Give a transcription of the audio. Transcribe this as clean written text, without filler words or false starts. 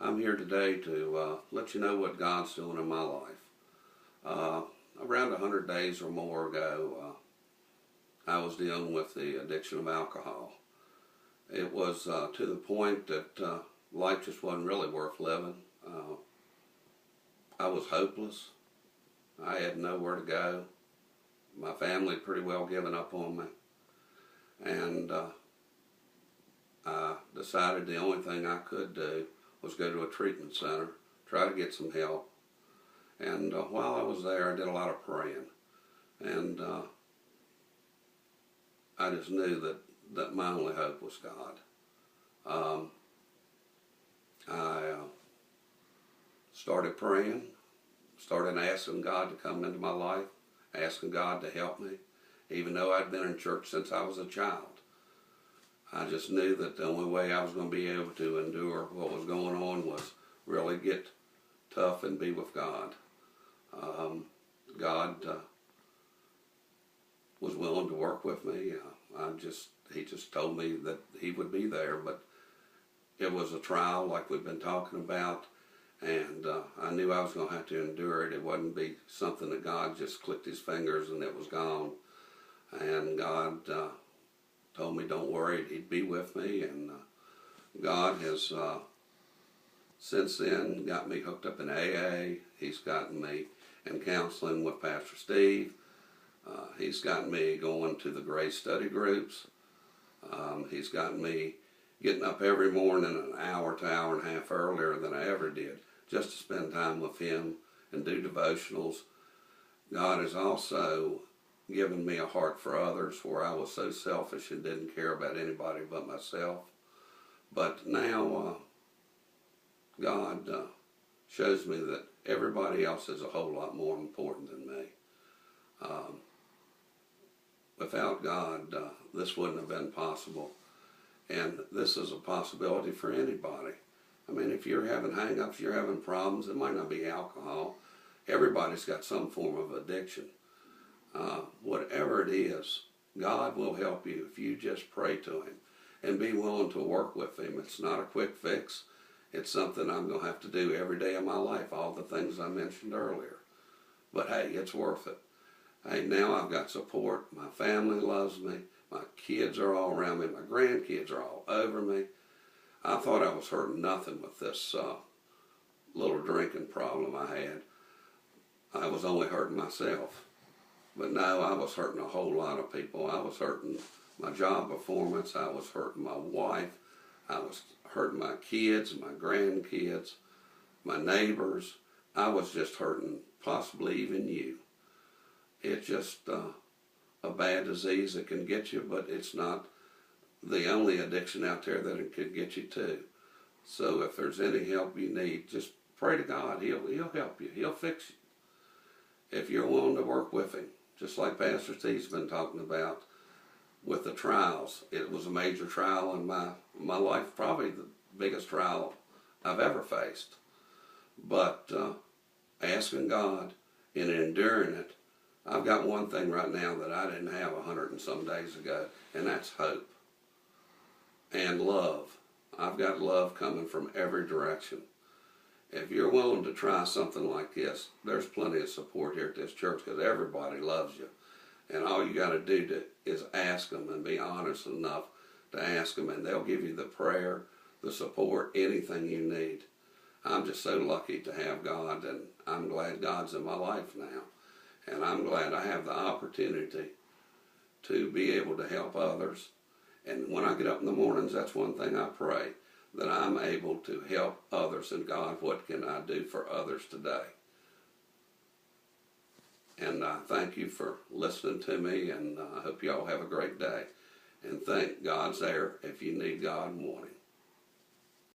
I'm here today to let you know what God's doing in my life. Around 100 days or more ago, I was dealing with the addiction of alcohol. It was to the point that life just wasn't really worth living. I was hopeless. I had nowhere to go. My family had pretty well given up on me. And I decided the only thing I could do was go to a treatment center, try to get some help. And while I was there, I did a lot of praying. And I just knew that my only hope was God. I started praying, started asking God to come into my life, asking God to help me, even though I'd been in church since I was a child. I just knew that the only way I was going to be able to endure what was going on was really get tough and be with God. God was willing to work with me. He just told me that He would be there, but it was a trial like we've been talking about, and I knew I was going to have to endure it. It wouldn't be something that God just clicked His fingers and it was gone. And God told me, don't worry, He'd be with me. And God has since then got me hooked up in AA. He's gotten me in counseling with Pastor Steve. He's gotten me going to the Grace study groups. He's gotten me getting up every morning an hour to hour and a half earlier than I ever did, just to spend time with Him and do devotionals. God has also given me a heart for others, where I was so selfish and didn't care about anybody but myself. But now God shows me that everybody else is a whole lot more important than me. Without God, this wouldn't have been possible. And this is a possibility for anybody. I mean, if you're having hang-ups, you're having problems, it might not be alcohol. Everybody's got some form of addiction. Whatever it is, God will help you if you just pray to Him and be willing to work with Him. It's not a quick fix. It's something I'm going to have to do every day of my life, all the things I mentioned earlier. But hey, it's worth it. Hey, now I've got support. My family loves me. My kids are all around me. My grandkids are all over me. I thought I was hurting nothing with this little drinking problem I had. I was only hurting myself. But no, I was hurting a whole lot of people. I was hurting my job performance. I was hurting my wife. I was hurting my kids, my grandkids, my neighbors. I was just hurting possibly even you. It's just a bad disease that can get you, but it's not the only addiction out there that it could get you to. So if there's any help you need, just pray to God. He'll help you. He'll fix you. If you're willing to work with Him, just like Pastor Steve's been talking about with the trials. It was a major trial in my life, probably the biggest trial I've ever faced. But asking God and enduring it, I've got one thing right now that I didn't have 100 and some days ago, and that's hope and love. I've got love coming from every direction. If you're willing to try something like this, there's plenty of support here at this church, because everybody loves you. And all you got to do is ask them and be honest enough to ask them, and they'll give you the prayer, the support, anything you need. I'm just so lucky to have God, and I'm glad God's in my life now. And I'm glad I have the opportunity to be able to help others. And when I get up in the mornings, that's one thing I pray, that I'm able to help others. And God, what can I do for others today? And I thank you for listening to me, and I hope you all have a great day. And thank God's there if you need God and want Him.